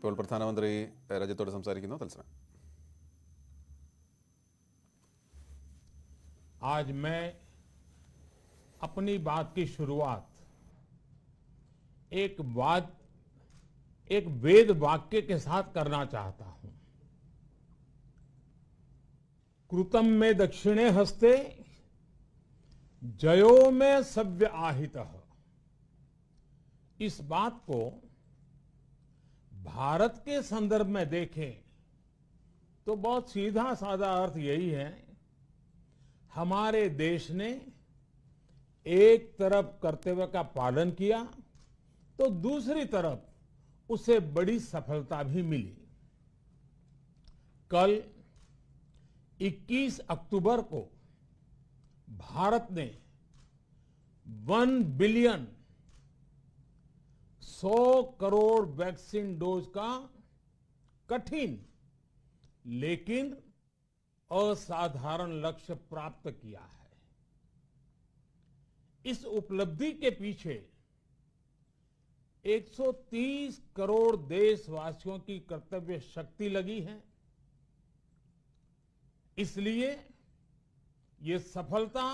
ഇപ്പോൾ പ്രധാനമന്ത്രി രാജ്യത്തോട് സംസാരിക്കുന്നു. തത്സമയം. आज मैं अपनी बात की शुरुआत एक वेद वाक्य के साथ करना चाहता हूं। कृतम में दक्षिणे हस्ते जयो में सव्य आहितः। इस बात को भारत के संदर्भ में देखें तो बहुत सीधा साधा अर्थ यही है, हमारे देश ने एक तरफ कर्तव्य का पालन किया तो दूसरी तरफ उसे बड़ी सफलता भी मिली। कल 21 अक्टूबर को भारत ने 1 बिलियन 100 करोड़ वैक्सीन डोज का कठिन लेकिन असाधारण लक्ष्य प्राप्त किया है। इस उपलब्धि के पीछे 130 करोड़ देशवासियों की कर्तव्य शक्ति लगी है। इसलिए ये सफलता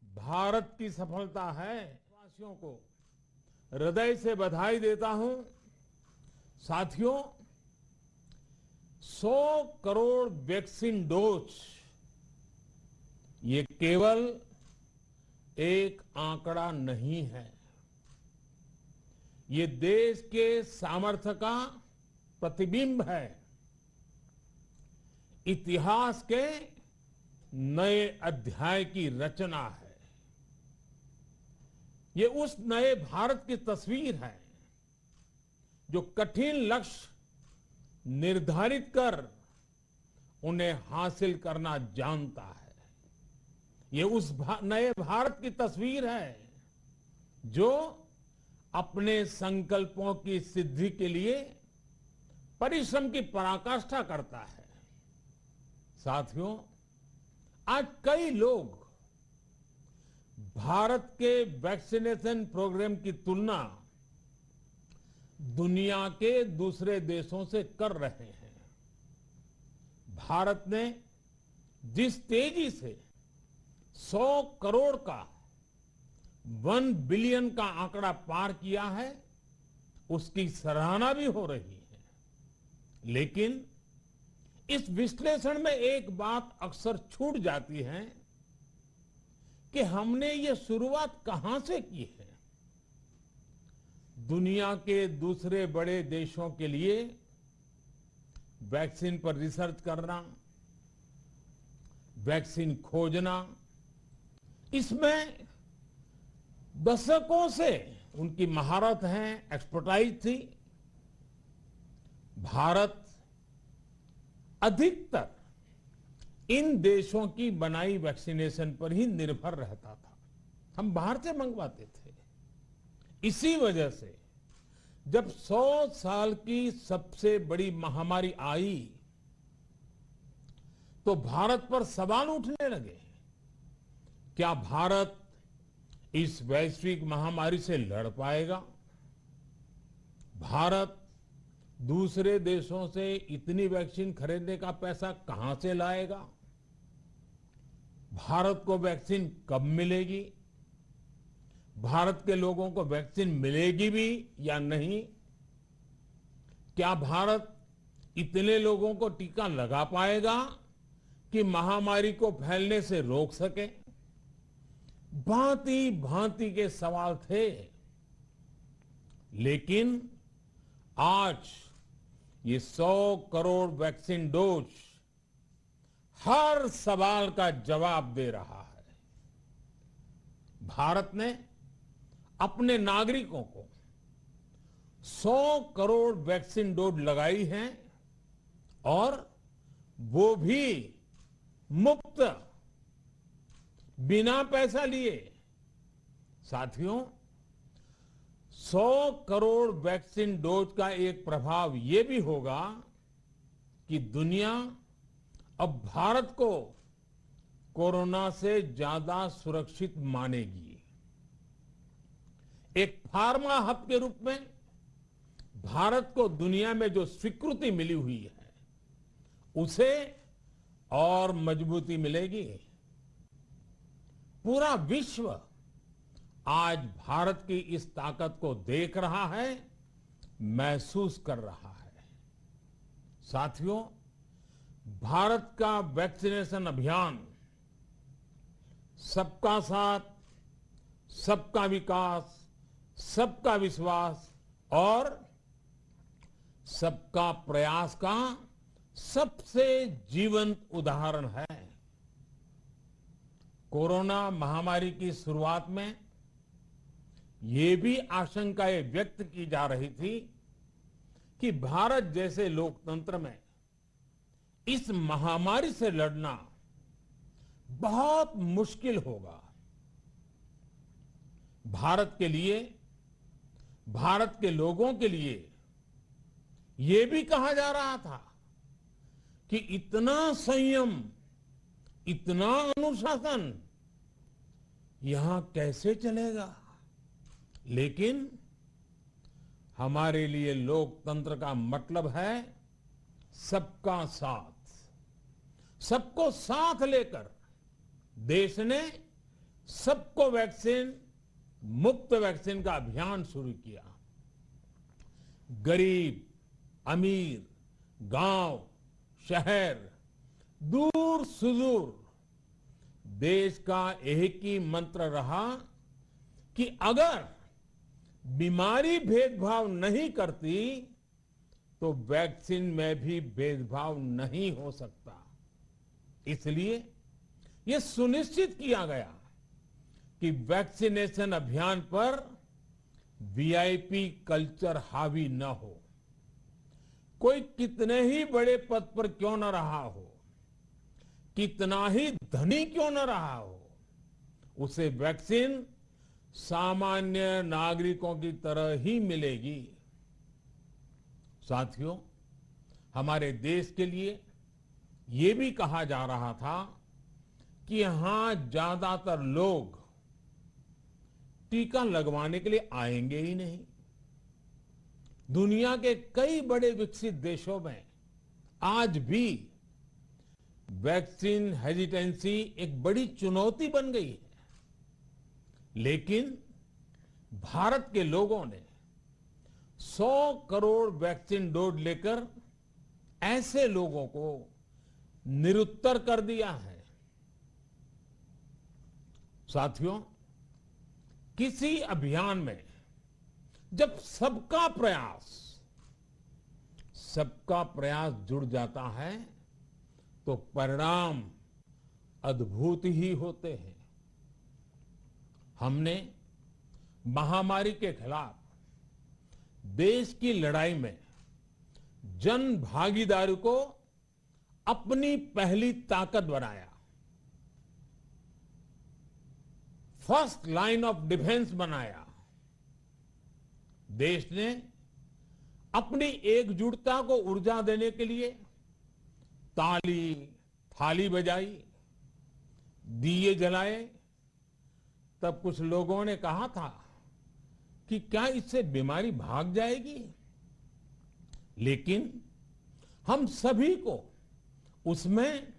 भारत की सफलता है। देशवासियों को हृदय से बधाई देता हूं। साथियों, 100 करोड़ वैक्सीन डोज ये केवल एक आंकड़ा नहीं है, ये देश के सामर्थ्य का प्रतिबिंब है, इतिहास के नए अध्याय की रचना है। ये उस नए भारत की तस्वीर है जो कठिन लक्ष्य निर्धारित कर उन्हें हासिल करना जानता है। ये उस नए भारत की तस्वीर है जो अपने संकल्पों की सिद्धि के लिए परिश्रम की पराकाष्ठा करता है। साथियों, आज कई लोग भारत के वैक्सीनेशन प्रोग्राम की तुलना दुनिया के दूसरे देशों से कर रहे हैं। भारत ने जिस तेजी से 100 करोड़ का 1 बिलियन का आंकड़ा पार किया है, उसकी सराहना भी हो रही है। लेकिन इस विश्लेषण में एक बात अक्सर छूट जाती है कि हमने ये शुरुआत कहां से की है। दुनिया के दूसरे बड़े देशों के लिए वैक्सीन पर रिसर्च करना, वैक्सीन खोजना, इसमें दशकों से उनकी महारत है, एक्सपर्टाइज थी। भारत अधिकतर इन देशों की बनाई वैक्सीनेशन पर ही निर्भर रहता था। हम बाहर से मंगवाते थे। इसी वजह से जब 100 साल की सबसे बड़ी महामारी आई तो भारत पर सवाल उठने लगे, क्या भारत इस वैश्विक महामारी से लड़ पाएगा? भारत दूसरे देशों से इतनी वैक्सीन खरीदने का पैसा कहां से लाएगा? भारत को वैक्सीन कब मिलेगी? भारत के लोगों को वैक्सीन मिलेगी भी या नहीं? क्या भारत इतने लोगों को टीका लगा पाएगा कि महामारी को फैलने से रोक सके? भांति भांति के सवाल थे। लेकिन आज ये 100 करोड़ वैक्सीन डोज हर सवाल का जवाब दे रहा है। भारत ने अपने नागरिकों को 100 करोड़ वैक्सीन डोज लगाई हैं और वो भी मुफ्त, बिना पैसा लिए। साथियों, 100 करोड़ वैक्सीन डोज का एक प्रभाव ये भी होगा कि दुनिया अब भारत को कोरोना से ज्यादा सुरक्षित मानेगी। एक फार्मा हब के रूप में भारत को दुनिया में जो स्वीकृति मिली हुई है उसे और मजबूती मिलेगी। पूरा विश्व आज भारत की इस ताकत को देख रहा है, महसूस कर रहा है। साथियों, भारत का वैक्सीनेशन अभियान सबका साथ, सबका विकास, सबका विश्वास और सबका प्रयास का सबसे जीवंत उदाहरण है। कोरोना महामारी की शुरुआत में ये भी आशंकाएं व्यक्त की जा रही थी कि भारत जैसे लोकतंत्र में इस महामारी से लड़ना बहुत मुश्किल होगा। भारत के लिए, भारत के लोगों के लिए ये भी कहा जा रहा था कि इतना संयम, इतना अनुशासन यहां कैसे चलेगा। लेकिन हमारे लिए लोकतंत्र का मतलब है सबका साथ। सबको साथ लेकर देश ने सबको वैक्सीन, मुफ्त वैक्सीन का अभियान शुरू किया। गरीब, अमीर, गांव, शहर, दूर सुदूर, देश का एक ही मंत्र रहा कि अगर बीमारी भेदभाव नहीं करती तो वैक्सीन में भी भेदभाव नहीं हो सकता। इसलिए यह सुनिश्चित किया गया कि वैक्सीनेशन अभियान पर वीआईपी कल्चर हावी न हो। कोई कितने ही बड़े पद पर क्यों न रहा हो, कितना ही धनी क्यों न रहा हो, उसे वैक्सीन सामान्य नागरिकों की तरह ही मिलेगी। साथियों, हमारे देश के लिए ये भी कहा जा रहा था कि यहां ज्यादातर लोग टीका लगवाने के लिए आएंगे ही नहीं। दुनिया के कई बड़े विकसित देशों में आज भी वैक्सीन हेजिटेंसी एक बड़ी चुनौती बन गई है। लेकिन भारत के लोगों ने 100 करोड़ वैक्सीन डोज लेकर ऐसे लोगों को निरुत्तर कर दिया है। साथियों, किसी अभियान में जब सबका प्रयास जुड़ जाता है तो परिणाम अद्भुत ही होते हैं। हमने महामारी के खिलाफ देश की लड़ाई में जन भागीदारी को अपनी पहली ताकत बनाया। फर्स्ट लाइन ऑफ डिफेंस बनाया। देश ने अपनी एकजुटता को ऊर्जा देने के लिए ताली, थाली बजाई, दिए जलाए। तब कुछ लोगों ने कहा था कि क्या इससे बीमारी भाग जाएगी? लेकिन हम सभी को उसमें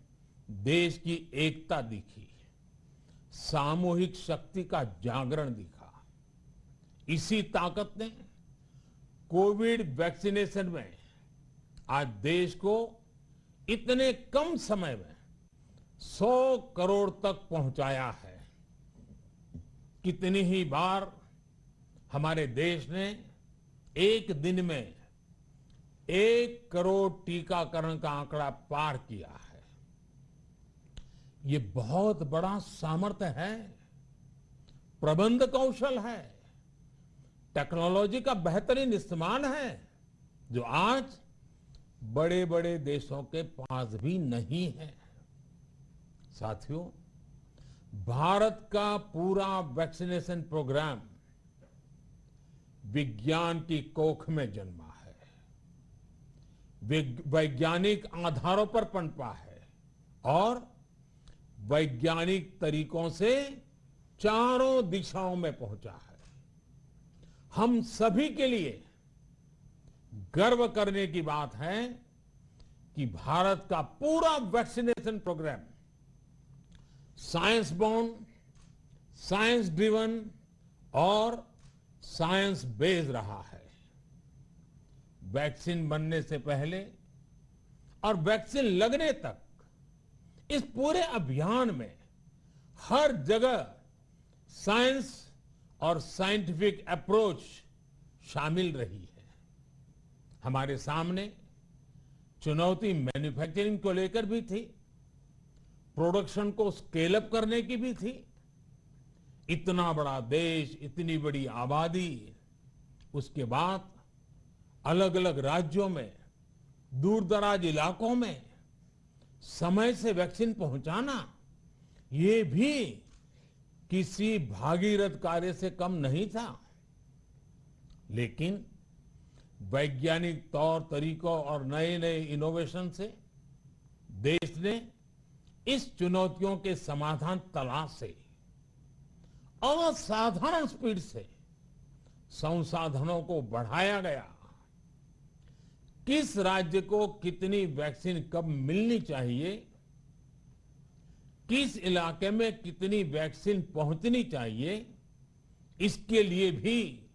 देश की एकता दिखी, सामूहिक शक्ति का जागरण दिखा। इसी ताकत ने कोविड वैक्सीनेशन में आज देश को इतने कम समय में 100 करोड़ तक पहुंचाया है। कितनी ही बार हमारे देश ने एक दिन में 1 करोड़ टीकाकरण का आंकड़ा पार किया है। ये बहुत बड़ा सामर्थ्य है, प्रबंध कौशल है, टेक्नोलॉजी का बेहतरीन इस्तेमाल है, जो आज बड़े बड़े देशों के पास भी नहीं है। साथियों, भारत का पूरा वैक्सीनेशन प्रोग्राम विज्ञान की कोख में जन्मा है, वैज्ञानिक आधारों पर पनपा है और वैज्ञानिक तरीकों से चारों दिशाओं में पहुंचा है। हम सभी के लिए गर्व करने की बात है कि भारत का पूरा vaccination programme science born, science driven और साइंस बेस्ड रहा है। वैक्सीन बनने से पहले और वैक्सीन लगने तक इस पूरे अभियान में हर जगह साइंस और साइंटिफिक अप्रोच शामिल रही है। हमारे सामने चुनौती मैन्युफैक्चरिंग को लेकर भी थी, प्रोडक्शन को स्केल अप करने की भी थी। इतना बड़ा देश, इतनी बड़ी आबादी, उसके बाद अलग अलग राज्यों में, दूर दराज इलाकों में समय से वैक्सीन पहुंचाना, ये भी किसी भागीरथ कार्य से कम नहीं था। लेकिन वैज्ञानिक तौर तरीकों और नए नए इनोवेशन से देश ने इस चुनौतियों के समाधान तलाशे असाधारण स्पीड से संसाधनों को बढ़ाया गया। किस राज्य को कितनी वैक्सीन कब मिलनी चाहिए, किस इलाके में कितनी वैक्सीन पहुंचनी चाहिए, इसके लिए भी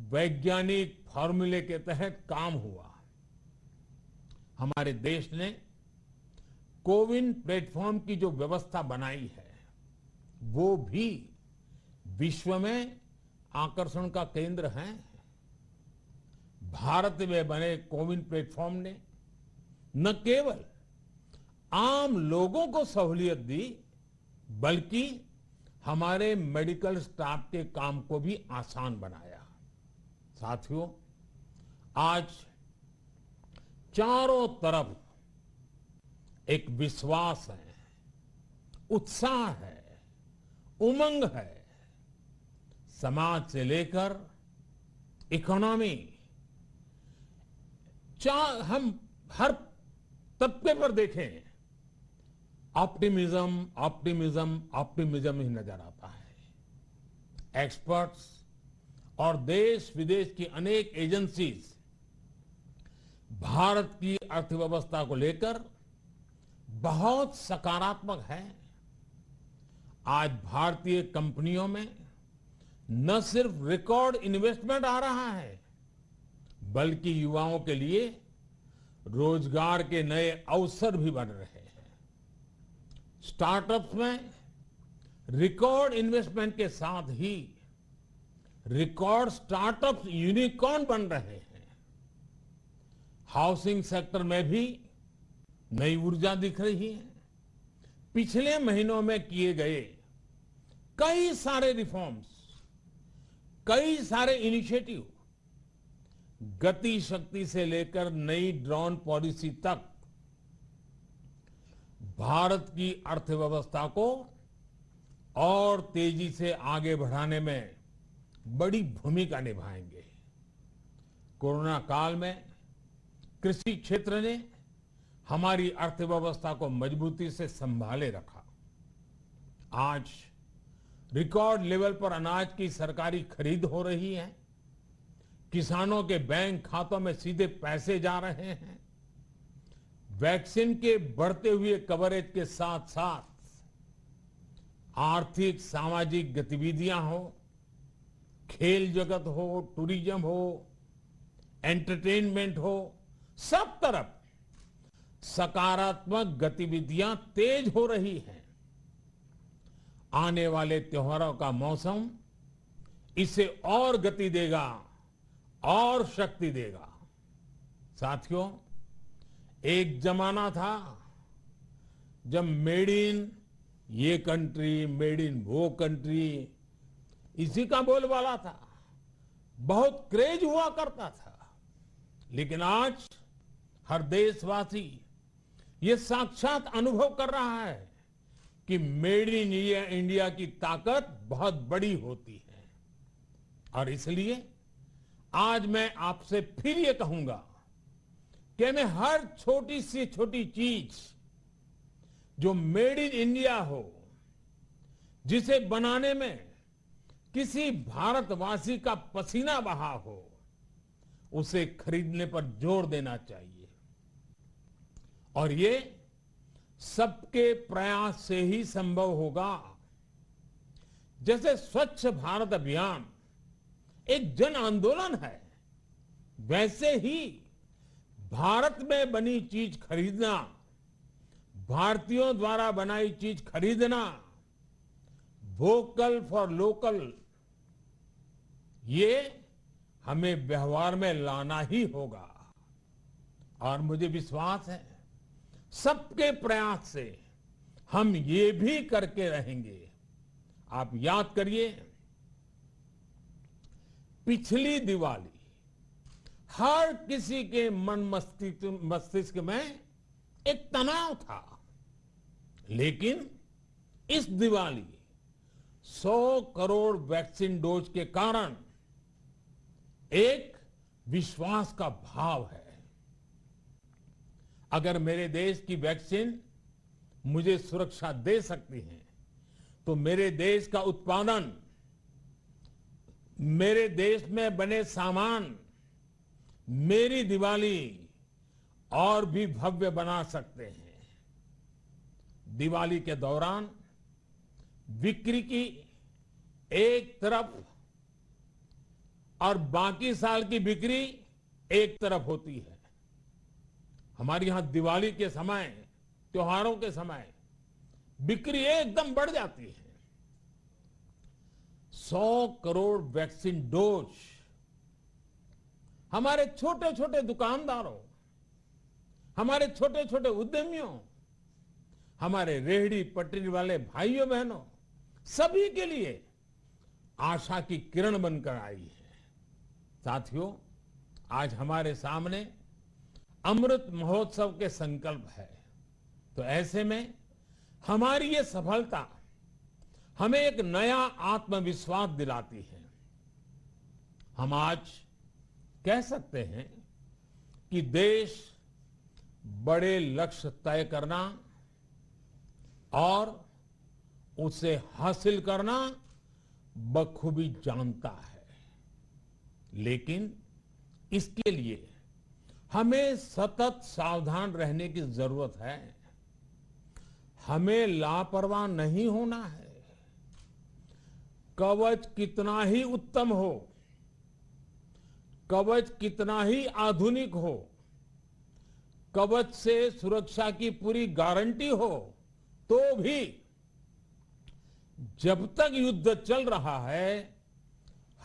वैज्ञानिक फॉर्मूले के तहत काम हुआ। हमारे देश ने कोविन प्लेटफॉर्म की जो व्यवस्था बनाई है, वो भी विश्व में आकर्षण का केंद्र है। भारत में बने कोविन प्लेटफॉर्म ने न केवल आम लोगों को सहूलियत दी, बल्कि हमारे मेडिकल स्टाफ के काम को भी आसान बनाया। साथियों, आज चारों तरफ एक विश्वास है, उत्साह है, उमंग है। समाज से लेकर इकोनॉमी, हम हर तबके पर देखें, ऑप्टिमिज्म, ऑप्टिमिज्म, ऑप्टिमिज्म ही नजर आता है। एक्सपर्ट्स और देश विदेश की अनेक एजेंसीज भारत की अर्थव्यवस्था को लेकर बहुत सकारात्मक है। आज भारतीय कंपनियों में न सिर्फ रिकॉर्ड इन्वेस्टमेंट आ रहा है, बल्कि युवाओं के लिए रोजगार के नए अवसर भी बन रहे हैं। स्टार्टअप्स में रिकॉर्ड इन्वेस्टमेंट के साथ ही रिकॉर्ड स्टार्टअप्स यूनिकॉर्न बन रहे हैं। हाउसिंग सेक्टर में भी नई ऊर्जा दिख रही है। पिछले महीनों में किए गए कई सारे रिफॉर्म्स, कई सारे इनिशिएटिव, गति शक्ति से लेकर नई ड्रोन पॉलिसी तक भारत की अर्थव्यवस्था को और तेजी से आगे बढ़ाने में बड़ी भूमिका निभाएंगे। कोरोना काल में कृषि क्षेत्र ने हमारी अर्थव्यवस्था को मजबूती से संभाले रखा। आज रिकॉर्ड लेवल पर अनाज की सरकारी खरीद हो रही है। किसानों के बैंक खातों में सीधे पैसे जा रहे हैं। वैक्सीन के बढ़ते हुए कवरेज के साथ साथ आर्थिक सामाजिक गतिविधियां हो, खेल जगत हो, टूरिज्म हो, एंटरटेनमेंट हो, सब तरफ सकारात्मक गतिविधियां तेज हो रही हैं। आने वाले त्योहारों का मौसम इसे और गति देगा और शक्ति देगा। साथियों, एक जमाना था जब मेड इन ये कंट्री, मेड इन वो कंट्री, इसी का बोलबाला था, बहुत क्रेज हुआ करता था। लेकिन आज हर देशवासी ये साक्षात अनुभव कर रहा है कि मेड इन इंडिया की ताकत बहुत बड़ी होती है। और इसलिए आज मैं आपसे फिर ये कहूंगा कि मैं हर छोटी से छोटी चीज जो मेड इन इंडिया हो, जिसे बनाने में किसी भारतवासी का पसीना बहा हो, उसे खरीदने पर जोर देना चाहिए और ये सबके प्रयास से ही संभव होगा। जैसे स्वच्छ भारत अभियान एक जन आंदोलन है, वैसे ही भारत में बनी चीज खरीदना, भारतीयों द्वारा बनाई चीज खरीदना, वोकल फॉर लोकल, ये हमें व्यवहार में लाना ही होगा। और मुझे विश्वास है सबके प्रयास से हम ये भी करके रहेंगे। आप याद करिए, पिछली दिवाली हर किसी के मन मस्तिष्क में एक तनाव था, लेकिन इस दिवाली 100 करोड़ वैक्सीन डोज के कारण एक विश्वास का भाव है। अगर मेरे देश की वैक्सीन मुझे सुरक्षा दे सकती है, तो मेरे देश का उत्पादन, मेरे देश में बने सामान मेरी दिवाली और भी भव्य बना सकते हैं। दिवाली के दौरान बिक्री की एक तरफ और बाकी साल की बिक्री एक तरफ होती है। हमारे यहां दिवाली के समय, त्योहारों के समय बिक्री एकदम बढ़ जाती है। 100 करोड़ वैक्सीन डोज हमारे छोटे छोटे दुकानदारों, हमारे छोटे छोटे उद्यमियों, हमारे रेहड़ी पटरी वाले भाइयों बहनों, सभी के लिए आशा की किरण बनकर आई है। साथियों, आज हमारे सामने अमृत महोत्सव के संकल्प है, तो ऐसे में हमारी ये सफलता हमें एक नया आत्मविश्वास दिलाती है। हम आज कह सकते हैं कि देश बड़े लक्ष्य तय करना और उसे हासिल करना बखूबी जानता है, लेकिन इसके लिए हमें सतत सावधान रहने की जरूरत है। हमें लापरवाह नहीं होना है। कवच कितना ही उत्तम हो, कवच कितना ही आधुनिक हो, कवच से सुरक्षा की पूरी गारंटी हो, तो भी जब तक युद्ध चल रहा है,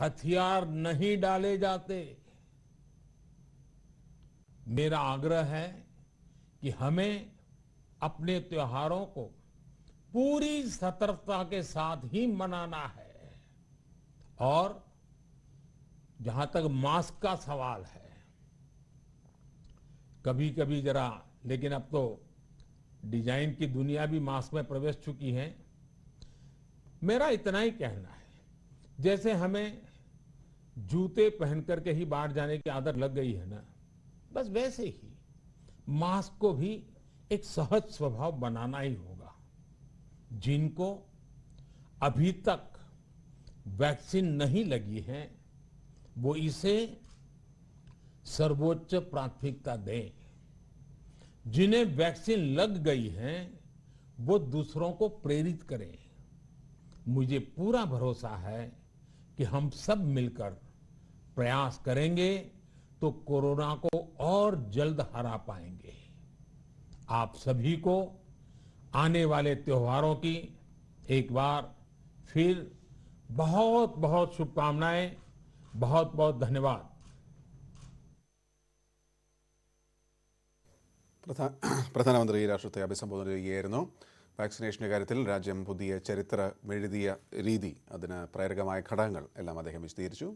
हथियार नहीं डाले जाते। मेरा आग्रह है कि हमें अपने त्योहारों को पूरी सतर्कता के साथ ही मनाना है। और जहां तक मास्क का सवाल है, कभी कभी जरा, लेकिन अब तो डिजाइन की दुनिया भी मास्क में प्रवेश चुकी है। मेरा इतना ही कहना है, जैसे हमें जूते पहन करके ही बाहर जाने की आदत लग गई है ना, बस वैसे ही मास्क को भी एक सहज स्वभाव बनाना ही होगा। जिनको अभी तक वैक्सीन नहीं लगी है, वो इसे सर्वोच्च प्राथमिकता दें। जिन्हें वैक्सीन लग गई है, वो दूसरों को प्रेरित करें। मुझे पूरा भरोसा है कि हम सब मिलकर प्रयास करेंगे तो कोरोना को और जल्द हरा पाएंगे। आप सभी को आने वाले त्योहारों की एक बार फिर बहुत बहुत शुभकामनाएं, बहुत बहुत धन्यवाद। പ്രധാനമന്ത്രി രാഷ്ട്രത്തെ അഭിസംബോധന ചെയ്യുകയായിരുന്നു. വാക്സിനേഷന്റെ കാര്യത്തിൽ രാജ്യം പുതിയ ചരിത്രമെഴുതിയ രീതി, അതിന് പ്രേരകമായ ഘടകങ്ങൾ എല്ലാം അദ്ദേഹം വിശദീകരിച്ചു.